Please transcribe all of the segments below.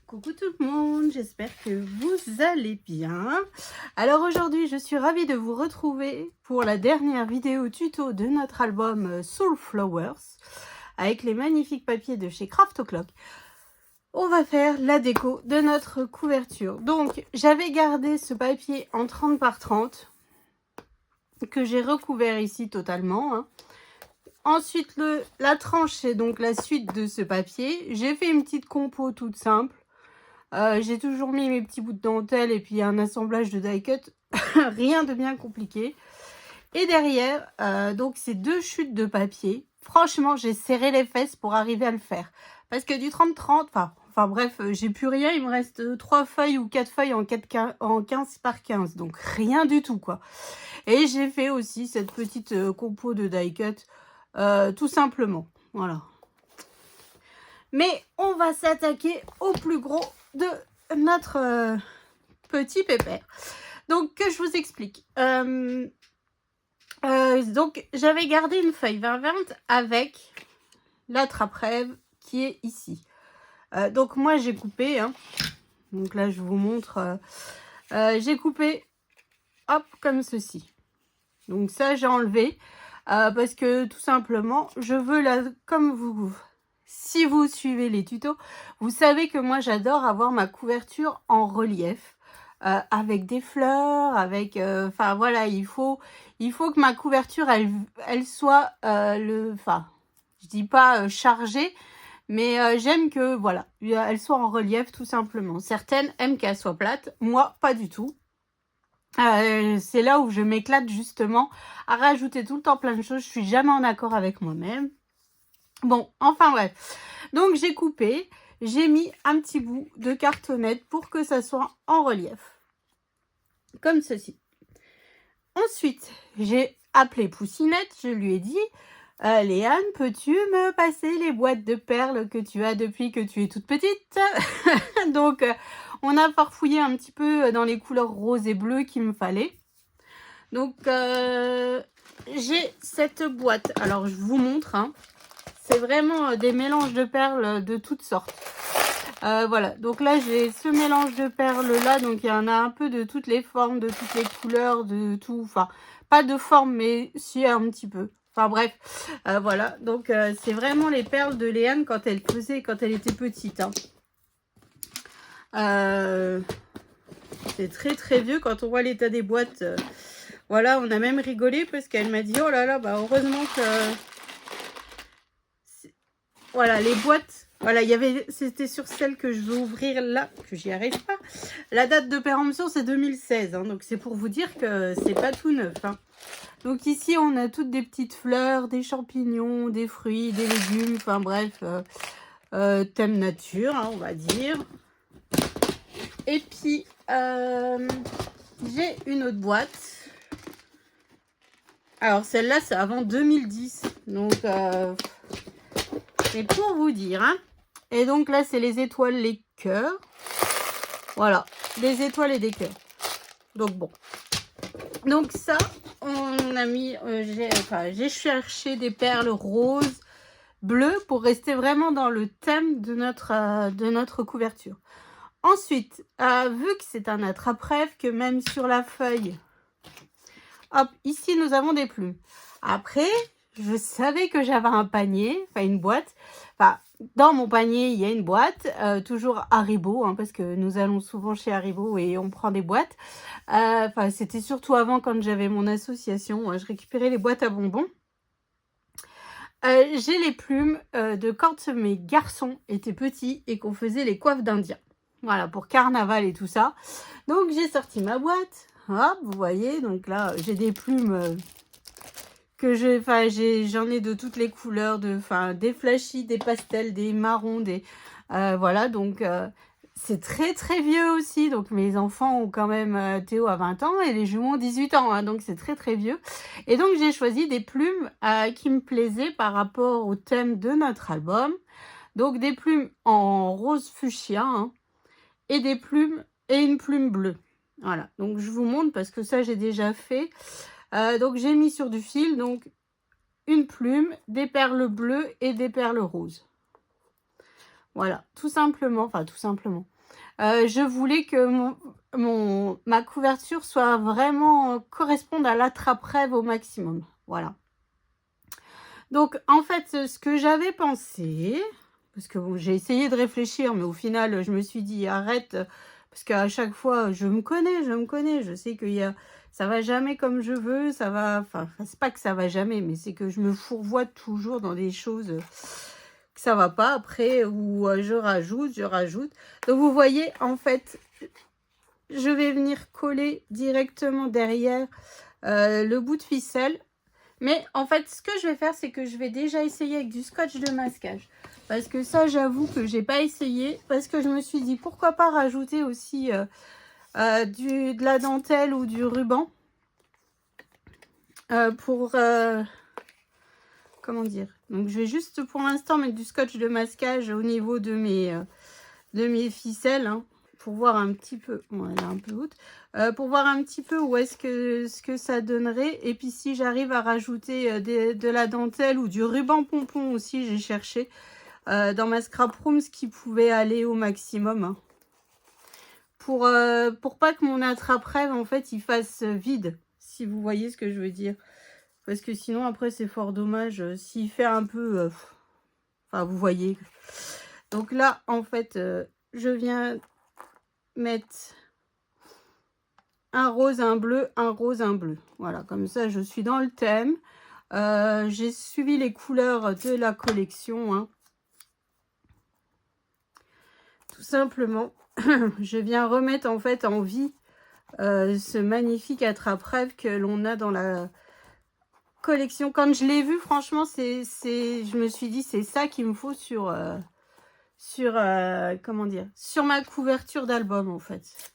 Coucou tout le monde, j'espère que vous allez bien. Alors aujourd'hui, je suis ravie de vous retrouver pour la dernière vidéo tuto de notre album Soul Flowers avec les magnifiques papiers de chez Craft O'Clock. On va faire la déco de notre couverture. Donc, j'avais gardé ce papier en 30 par 30 que j'ai recouvert ici totalement, hein. Ensuite, la tranche, c'est donc la suite de ce papier. J'ai fait une petite compo toute simple. J'ai toujours mis mes petits bouts de dentelle et puis un assemblage de die cut. Rien de bien compliqué. Et derrière, donc ces deux chutes de papier. Franchement, j'ai serré les fesses pour arriver à le faire. Parce que du 30-30, enfin bref, j'ai plus rien. Il me reste 3 feuilles ou 4 feuilles en 15 par 15. Donc rien du tout, quoi. Et j'ai fait aussi cette petite compo de die cut. Tout simplement. Voilà. Mais on va s'attaquer au plus gros de notre petit pépère. Donc, que je vous explique. Donc, j'avais gardé une feuille 20-20 avec la trappe-rêve qui est ici. Donc, moi, j'ai coupé. Hein. Donc là, je vous montre. J'ai coupé, hop, comme ceci. Donc, ça, j'ai enlevé. Parce que, tout simplement, je veux la... Comme vous... Si vous suivez les tutos, vous savez que moi j'adore avoir ma couverture en relief avec des fleurs, avec, enfin voilà, il faut que ma couverture elle soit je dis pas chargée, mais j'aime que voilà, elle soit en relief tout simplement. Certaines aiment qu'elle soit plate, moi pas du tout. C'est là où je m'éclate justement à rajouter tout le temps plein de choses. Je suis jamais en accord avec moi-même. Bon, enfin bref. Donc j'ai coupé, j'ai mis un petit bout de cartonnette pour que ça soit en relief. Comme ceci. Ensuite, j'ai appelé Poussinette, je lui ai dit Léane, peux-tu me passer les boîtes de perles que tu as depuis que tu es toute petite? Donc, on a farfouillé un petit peu dans les couleurs rose et bleu qu'il me fallait. Donc, j'ai cette boîte. Alors, je vous montre, hein. C'est vraiment des mélanges de perles de toutes sortes. Voilà, donc là j'ai ce mélange de perles là, donc il y en a un peu de toutes les formes, de toutes les couleurs, de tout, enfin pas de forme mais si un petit peu. Enfin bref, voilà, donc c'est vraiment les perles de Léane quand elle était petite. Hein. C'est très très vieux quand on voit l'état des boîtes. Voilà, on a même rigolé parce qu'elle m'a dit oh là là, bah heureusement que... Voilà, les boîtes, voilà, c'était sur celle que je veux ouvrir là, que j'y arrive pas. La date de péremption, c'est 2016, hein, donc c'est pour vous dire que c'est pas tout neuf. Hein. Donc ici, on a toutes des petites fleurs, des champignons, des fruits, des légumes, enfin bref, thème nature, hein, on va dire. Et puis, j'ai une autre boîte. Alors, celle-là, c'est avant 2010, donc... c'est pour vous dire, hein. Et donc là, c'est les étoiles, les cœurs. Voilà, des étoiles et des cœurs. Donc bon. Donc ça, on a mis... j'ai cherché des perles roses, bleues, pour rester vraiment dans le thème de notre couverture. Ensuite, vu que c'est un attrape-rêve, que même sur la feuille... Hop, ici, nous avons des plumes. Après... Je savais que j'avais un panier, enfin une boîte. Enfin, dans mon panier, il y a une boîte, toujours Haribo, hein, parce que nous allons souvent chez Haribo et on prend des boîtes. Enfin, c'était surtout avant quand j'avais mon association, je récupérais les boîtes à bonbons. J'ai les plumes de quand mes garçons étaient petits et qu'on faisait les coiffes d'indiens. Voilà, pour carnaval et tout ça. Donc, j'ai sorti ma boîte. Hop, vous voyez, donc là, j'ai des plumes... que j'en ai de toutes les couleurs, des flashy, des pastels, des marrons, voilà, donc c'est très très vieux aussi, donc mes enfants ont quand même, Théo a 20 ans et les jumeaux ont 18 ans, hein, donc c'est très très vieux. Et donc j'ai choisi des plumes qui me plaisaient par rapport au thème de notre album, donc des plumes en rose fuchsia, hein, et une plume bleue. Voilà, donc je vous montre parce que ça j'ai déjà fait. Donc j'ai mis sur du fil donc une plume, des perles bleues et des perles roses. Voilà, tout simplement, enfin tout simplement. Je voulais que ma couverture soit vraiment corresponde à l'attrape-rêve au maximum. Voilà. Donc, en fait, ce que j'avais pensé, parce que bon, j'ai essayé de réfléchir, mais au final, je me suis dit: «Arrête», parce qu'à chaque fois, je me connais, je sais ça va jamais comme je veux, ça va enfin, c'est pas que ça va jamais, mais c'est que je me fourvoie toujours dans des choses, que ça va pas après ou je rajoute. Donc vous voyez, en fait, je vais venir coller directement derrière, le bout de ficelle. Mais en fait, ce que je vais faire, c'est que je vais déjà essayer avec du scotch de masquage. Parce que ça, j'avoue que j'ai pas essayé. Parce que je me suis dit, pourquoi pas rajouter aussi de la dentelle ou du ruban. Comment dire? Donc, je vais juste pour l'instant mettre du scotch de masquage au niveau de mes ficelles. Hein, pour voir un petit peu, bon, elle est un peu haute, pour voir un petit peu où est-ce ce que ça donnerait. Et puis si j'arrive à rajouter de la dentelle ou du ruban pompon aussi, j'ai cherché dans ma scrap room ce qui pouvait aller au maximum. Hein, pour pas que mon attrape-rêve en fait il fasse vide, si vous voyez ce que je veux dire. Parce que sinon après c'est fort dommage s'il fait un peu... enfin vous voyez. Donc là en fait je viens mettre un rose, un bleu, un rose, un bleu. Voilà, comme ça, je suis dans le thème. J'ai suivi les couleurs de la collection. Hein. Tout simplement, je viens remettre en fait en vie ce magnifique attrape-rêve que l'on a dans la collection. Quand je l'ai vu, franchement, je me suis dit, c'est ça qu'il me faut comment dire, sur ma couverture d'album en fait.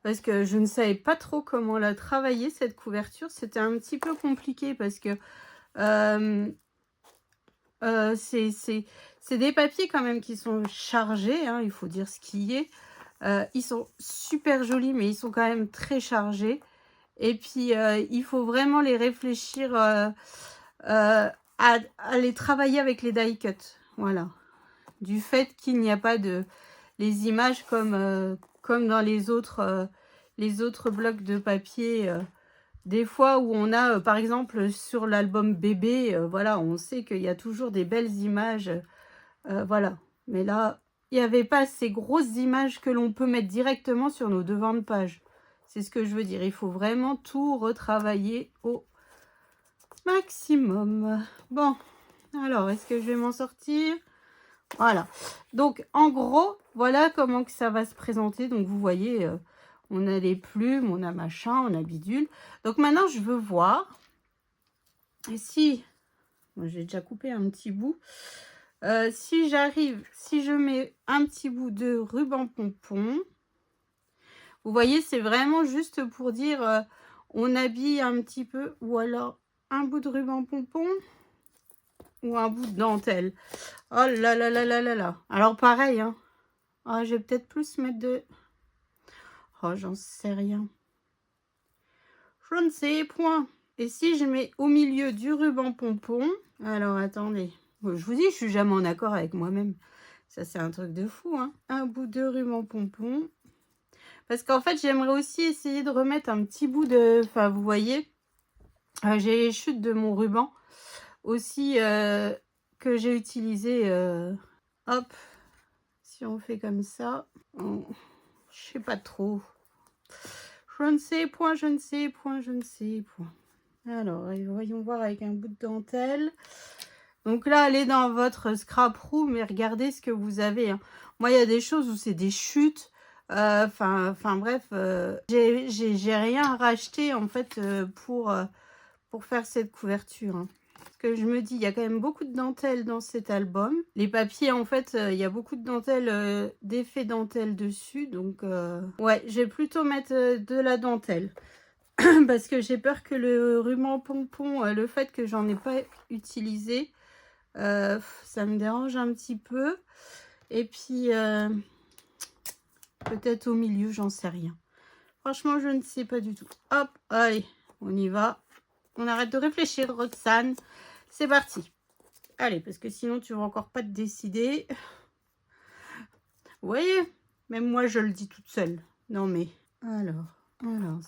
Parce que je ne savais pas trop comment la travailler, cette couverture. C'était un petit peu compliqué parce que c'est des papiers quand même qui sont chargés. Hein, il faut dire ce qui est. Ils sont super jolis, mais ils sont quand même très chargés. Et puis, il faut vraiment les réfléchir à les travailler avec les die cut. Voilà. Du fait qu'il n'y a pas les images comme dans les autres blocs de papier. Des fois où on a, par exemple, sur l'album bébé, voilà, on sait qu'il y a toujours des belles images. Voilà. Mais là, il n'y avait pas ces grosses images que l'on peut mettre directement sur nos devants de page. C'est ce que je veux dire. Il faut vraiment tout retravailler au maximum. Bon, alors, est-ce que je vais m'en sortir ? Voilà. Donc, en gros, voilà comment que ça va se présenter. Donc, vous voyez, on a les plumes, on a machin, on a bidule. Donc, maintenant, je veux voir si... Bon, j'ai déjà coupé un petit bout. Si je mets un petit bout de ruban pompon, vous voyez, c'est vraiment juste pour dire, on habille un petit peu, ou alors un bout de ruban pompon, ou un bout de dentelle. Oh là là là là là là. Alors, pareil, hein. Ah, je vais peut-être plus mettre de... Oh, j'en sais rien. Je ne sais point. Et si je mets au milieu du ruban pompon... Alors, attendez. Bon, je vous dis, je suis jamais en accord avec moi-même. Ça, c'est un truc de fou, hein. Un bout de ruban pompon. Parce qu'en fait, j'aimerais aussi essayer de remettre un petit bout de... Enfin, vous voyez, j'ai les chutes de mon ruban aussi que j'ai utilisé. Hop. Si on fait comme ça... Je sais pas trop. Je ne sais point, je ne sais point, je ne sais point. Alors, voyons voir avec un bout de dentelle. Donc là, allez dans votre scrap room et regardez ce que vous avez. Hein. Moi, il y a des choses où c'est des chutes. Enfin bref, j'ai rien racheté en fait pour faire cette couverture. Hein. Parce que je me dis, il y a quand même beaucoup de dentelle dans cet album. Les papiers, en fait, il y a beaucoup de dentelle, d'effet dentelle dessus. Donc, ouais, je vais plutôt mettre de la dentelle. Parce que j'ai peur que le ruban pompon, le fait que j'en ai pas utilisé, ça me dérange un petit peu. Et puis, peut-être au milieu, j'en sais rien. Franchement, je ne sais pas du tout. Hop, allez, on y va. On arrête de réfléchir, Roxane. C'est parti. Allez, parce que sinon, tu vas encore pas te décider. Vous voyez, Même moi, je le dis toute seule. Non, mais... Alors,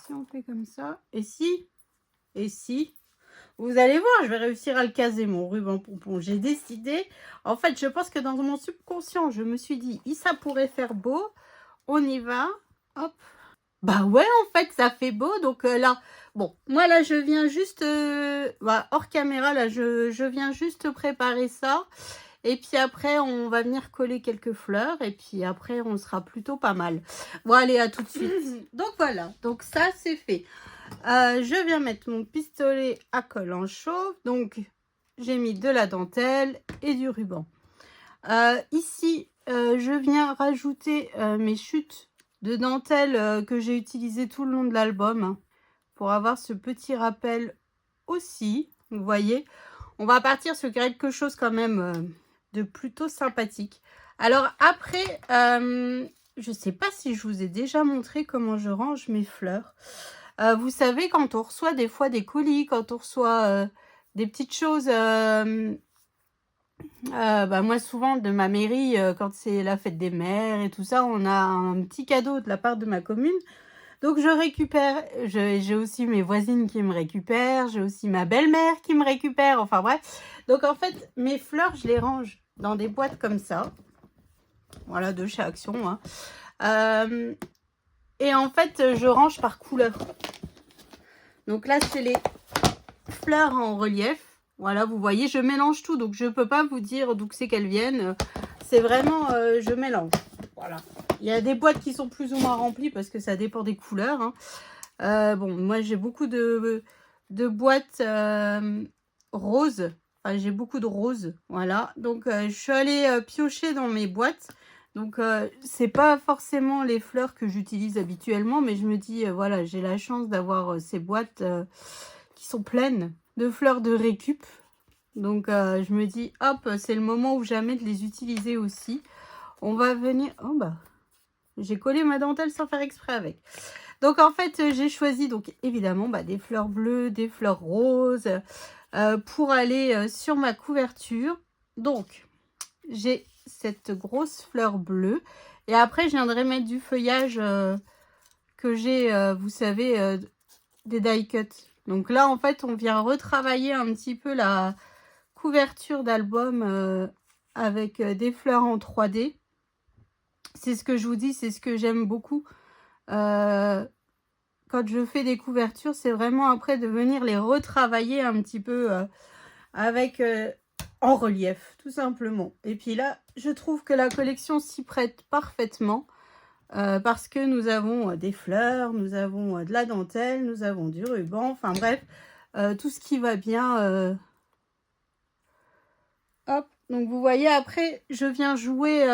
si on fait comme ça... Et si... Vous allez voir, je vais réussir à le caser, mon ruban pompon. J'ai décidé... En fait, je pense que dans mon subconscient, je me suis dit, ça pourrait faire beau. On y va. Hop. Bah ouais, en fait, ça fait beau. Donc là, bon, moi là, je viens juste... hors caméra, là, je viens juste préparer ça. Et puis après, on va venir coller quelques fleurs. Et puis après, on sera plutôt pas mal. Bon, allez, à tout de suite. Donc voilà, donc ça, c'est fait. Je viens mettre mon pistolet à colle en chauve. Donc, j'ai mis de la dentelle et du ruban. Ici, je viens rajouter mes chutes de dentelle que j'ai utilisées tout le long de l'album. Hein, pour avoir ce petit rappel aussi. Vous voyez, on va partir sur quelque chose quand même de plutôt sympathique. Alors après, je sais pas si je vous ai déjà montré comment je range mes fleurs. Vous savez, quand on reçoit des fois des colis, quand on reçoit des petites choses, moi souvent de ma mairie, quand c'est la fête des mères et tout ça, on a un petit cadeau de la part de ma commune. Donc je récupère, j'ai aussi mes voisines qui me récupèrent, j'ai aussi ma belle-mère qui me récupère, enfin bref. Donc en fait, mes fleurs, je les range dans des boîtes comme ça. Voilà, de chez Action. Hein. Et en fait, je range par couleur. Donc là, c'est les fleurs en relief. Voilà, vous voyez, je mélange tout. Donc je ne peux pas vous dire d'où c'est qu'elles viennent. C'est vraiment, je mélange. Voilà. Il y a des boîtes qui sont plus ou moins remplies parce que ça dépend des couleurs. Hein. Bon, moi, j'ai beaucoup de boîtes roses. Enfin, j'ai beaucoup de roses. Voilà. Donc, je suis allée piocher dans mes boîtes. Donc, c'est pas forcément les fleurs que j'utilise habituellement. Mais je me dis, voilà, j'ai la chance d'avoir ces boîtes qui sont pleines de fleurs de récup. Donc, je me dis, hop, c'est le moment ou jamais de les utiliser aussi. On va venir... Oh, bah... J'ai collé ma dentelle sans faire exprès avec. Donc, en fait, j'ai choisi, donc évidemment, des fleurs bleues, des fleurs roses pour aller sur ma couverture. Donc, j'ai cette grosse fleur bleue. Et après, je viendrai mettre du feuillage que j'ai, vous savez, des die cuts. Donc là, en fait, on vient retravailler un petit peu la couverture d'album avec des fleurs en 3D. C'est ce que je vous dis, c'est ce que j'aime beaucoup. Quand je fais des couvertures, c'est vraiment après de venir les retravailler un petit peu avec en relief, tout simplement. Et puis là, je trouve que la collection s'y prête parfaitement parce que nous avons des fleurs, nous avons de la dentelle, nous avons du ruban, enfin bref, tout ce qui va bien. Hop, donc vous voyez, après, je viens jouer...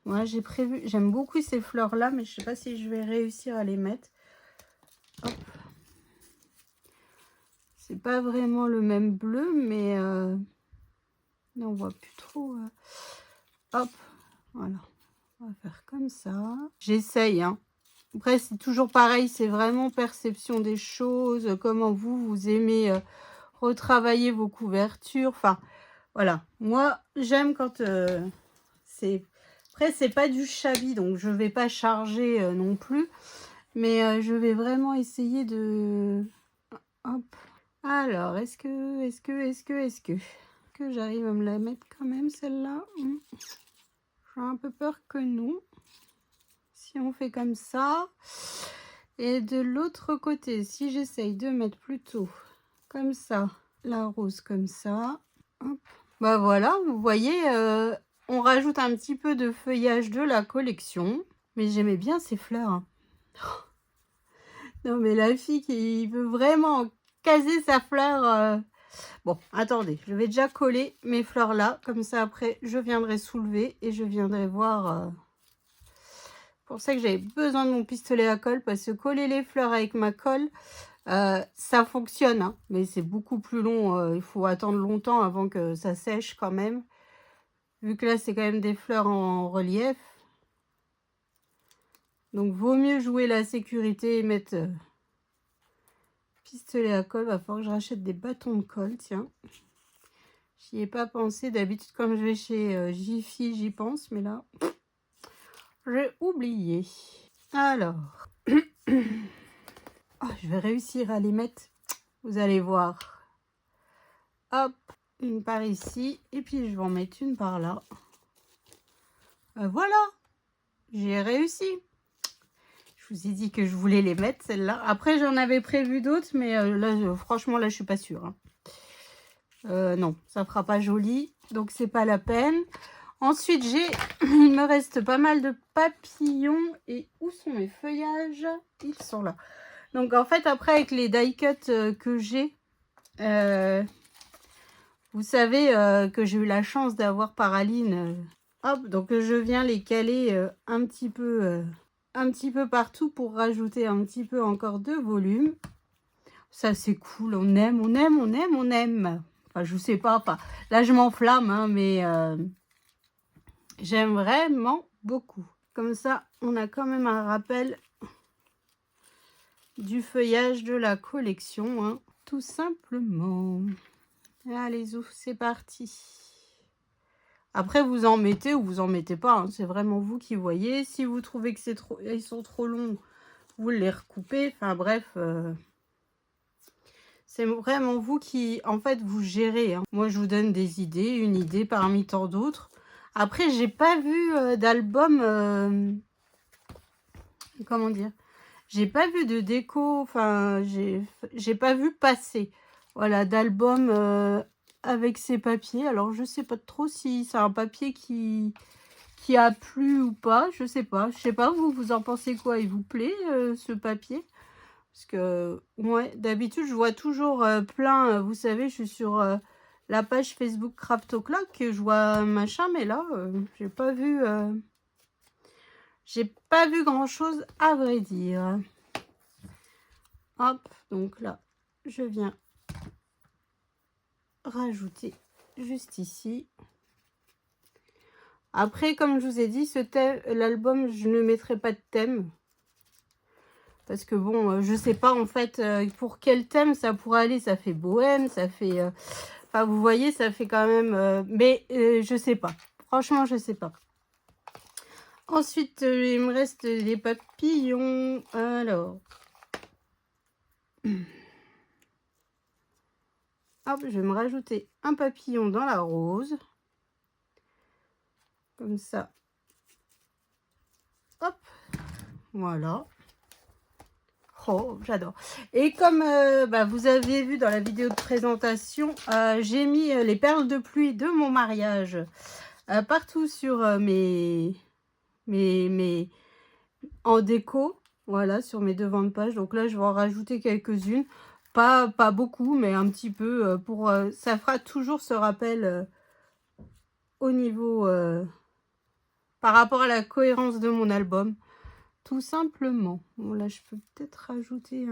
Ouais, j'ai prévu, j'aime beaucoup ces fleurs là, mais je sais pas si je vais réussir à les mettre. Hop. C'est pas vraiment le même bleu, mais là on voit plus trop. Hop, voilà, on va faire comme ça. J'essaye, hein. Après c'est toujours pareil, c'est vraiment perception des choses, comment vous aimez retravailler vos couvertures. Enfin, voilà, moi j'aime quand c'est... Après, c'est pas du shabby, donc je vais pas charger non plus. Mais je vais vraiment essayer de... Hop. Alors, est-ce que j'arrive à me la mettre quand même, celle-là? J'ai un peu peur que non. Si on fait comme ça. Et de l'autre côté, si j'essaye de mettre plutôt comme ça, la rose comme ça. Hop. Bah voilà, vous voyez... on rajoute un petit peu de feuillage de la collection. Mais j'aimais bien ces fleurs. Hein. Non, mais la fille qui veut vraiment caser sa fleur... Bon, attendez, je vais déjà coller mes fleurs là. Comme ça, après, je viendrai soulever et je viendrai voir... pour ça que j'avais besoin de mon pistolet à colle. Parce que coller les fleurs avec ma colle, ça fonctionne. Hein, mais c'est beaucoup plus long. Il faut attendre longtemps avant que ça sèche quand même. Vu que là, c'est quand même des fleurs en relief. Donc, vaut mieux jouer la sécurité et mettre pistolet à colle. Va falloir que je rachète des bâtons de colle, tiens. J'y ai pas pensé. D'habitude, quand je vais chez Jiffy, j'y pense. Mais là, j'ai oublié. Alors, oh, je vais réussir à les mettre. Vous allez voir. Hop, une par ici. Et puis, je vais en mettre une par là. Voilà, j'ai réussi. Je vous ai dit que je voulais les mettre, celles-là. Après, j'en avais prévu d'autres, mais là, franchement, là, je suis pas sûre. Hein. Non, ça fera pas joli, donc c'est pas la peine. Ensuite, il me reste pas mal de papillons. Et où sont mes feuillages? Ils sont là. Donc, en fait, après, avec les die cuts que j'ai, vous savez que j'ai eu la chance d'avoir par Aline. Hop, donc je viens les caler un petit peu partout pour rajouter un petit peu encore de volume. Ça, c'est cool. On aime, on aime, on aime, on aime. Enfin, je sais pas. Enfin, là, je m'enflamme, hein, mais j'aime vraiment beaucoup. Comme ça, on a quand même un rappel du feuillage de la collection, hein, tout simplement. Allez, c'est parti. Après, vous en mettez ou vous en mettez pas. Hein. C'est vraiment vous qui voyez. Si vous trouvez que ils sont trop longs, vous les recoupez. Enfin bref, c'est vraiment vous qui, en fait, vous gérez. Hein. Moi, je vous donne des idées, une idée parmi tant d'autres. Après, j'ai pas vu d'album. Comment dire? J'ai pas vu de déco. Enfin, j'ai pas vu passer. Voilà, d'album avec ces papiers. Alors, je sais pas trop si c'est un papier qui a plu ou pas. Je sais pas. Je sais pas, vous en pensez quoi? Il vous plaît ce papier? Parce que, ouais, d'habitude, je vois toujours plein. Vous savez, je suis sur la page Facebook Craft O'Clock. Je vois machin, mais là, j'ai pas vu grand chose à vrai dire. Hop, donc là, je viens rajouter juste ici. Après, comme je vous ai dit, l'album, je ne mettrai pas de thème. Parce que bon, je sais pas en fait pour quel thème ça pourrait aller. Ça fait bohème, ça fait... Enfin, vous voyez, ça fait quand même... mais je sais pas. Franchement, je sais pas. Ensuite, il me reste des papillons. Alors... Hop, je vais me rajouter un papillon dans la rose. Comme ça. Hop. Voilà. Oh, j'adore. Et comme vous avez vu dans la vidéo de présentation, j'ai mis les perles de pluie de mon mariage partout sur en déco. Voilà, sur mes devants de page. Donc là, je vais en rajouter quelques-unes. Pas beaucoup, mais un petit peu. Ça fera toujours ce rappel au niveau... par rapport à la cohérence de mon album. Tout simplement. Bon, là, je peux peut-être rajouter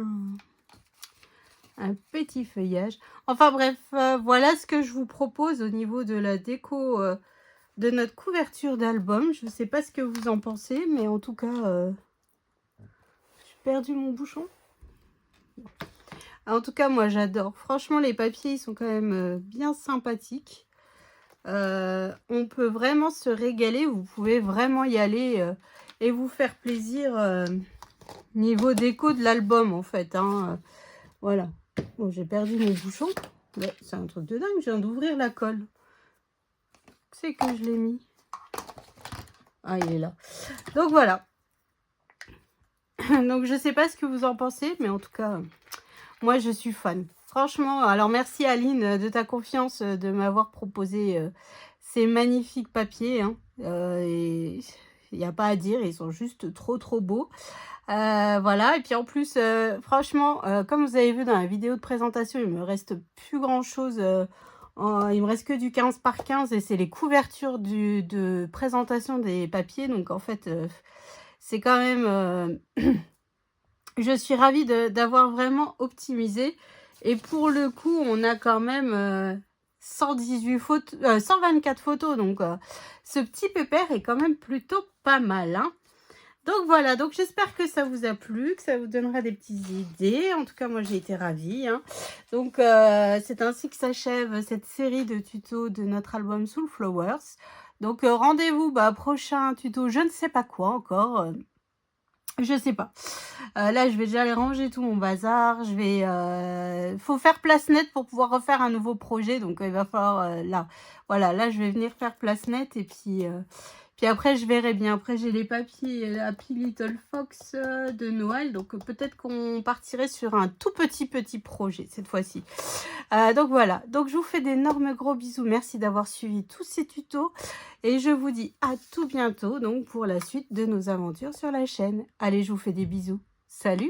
un petit feuillage. Enfin bref, voilà ce que je vous propose au niveau de la déco de notre couverture d'album. Je ne sais pas ce que vous en pensez, mais en tout cas, j'ai perdu mon bouchon. En tout cas, moi, j'adore. Franchement, les papiers, ils sont quand même bien sympathiques. On peut vraiment se régaler. Vous pouvez vraiment y aller et vous faire plaisir niveau déco de l'album, en fait. Hein. Voilà. Bon, j'ai perdu mon bouchon. C'est un truc de dingue. Je viens d'ouvrir la colle. C'est que je l'ai mis. Ah, il est là. Donc, voilà. Donc, je sais pas ce que vous en pensez, mais en tout cas, moi, je suis fan. Franchement, alors merci Aline de ta confiance de m'avoir proposé ces magnifiques papiers. Hein. Et il n'y a pas à dire, ils sont juste trop beaux. Voilà, et puis en plus, franchement, comme vous avez vu dans la vidéo de présentation, il me reste plus grand chose. Il me reste que du 15 par 15 et c'est les couvertures de présentation des papiers. Donc en fait, c'est quand même... je suis ravie d'avoir vraiment optimisé. Et pour le coup, on a quand même 124 photos. Donc, ce petit pépère est quand même plutôt pas mal. Hein. Donc, voilà. Donc, j'espère que ça vous a plu, que ça vous donnera des petites idées. En tout cas, moi, j'ai été ravie. Hein. Donc, c'est ainsi que s'achève cette série de tutos de notre album Soul Flowers. Donc rendez-vous, prochain tuto, je ne sais pas quoi encore. Je sais pas. Là, je vais déjà aller ranger tout mon bazar. Je vais, faut faire place nette pour pouvoir refaire un nouveau projet. Donc, il va falloir là, voilà, là, je vais venir faire place nette et puis après, je verrai bien. Après, j'ai les papiers Happy Little Fox de Noël. Donc, peut-être qu'on partirait sur un tout petit projet cette fois-ci. Donc, voilà. Donc, je vous fais d'énormes gros bisous. Merci d'avoir suivi tous ces tutos. Et je vous dis à tout bientôt donc pour la suite de nos aventures sur la chaîne. Allez, je vous fais des bisous. Salut!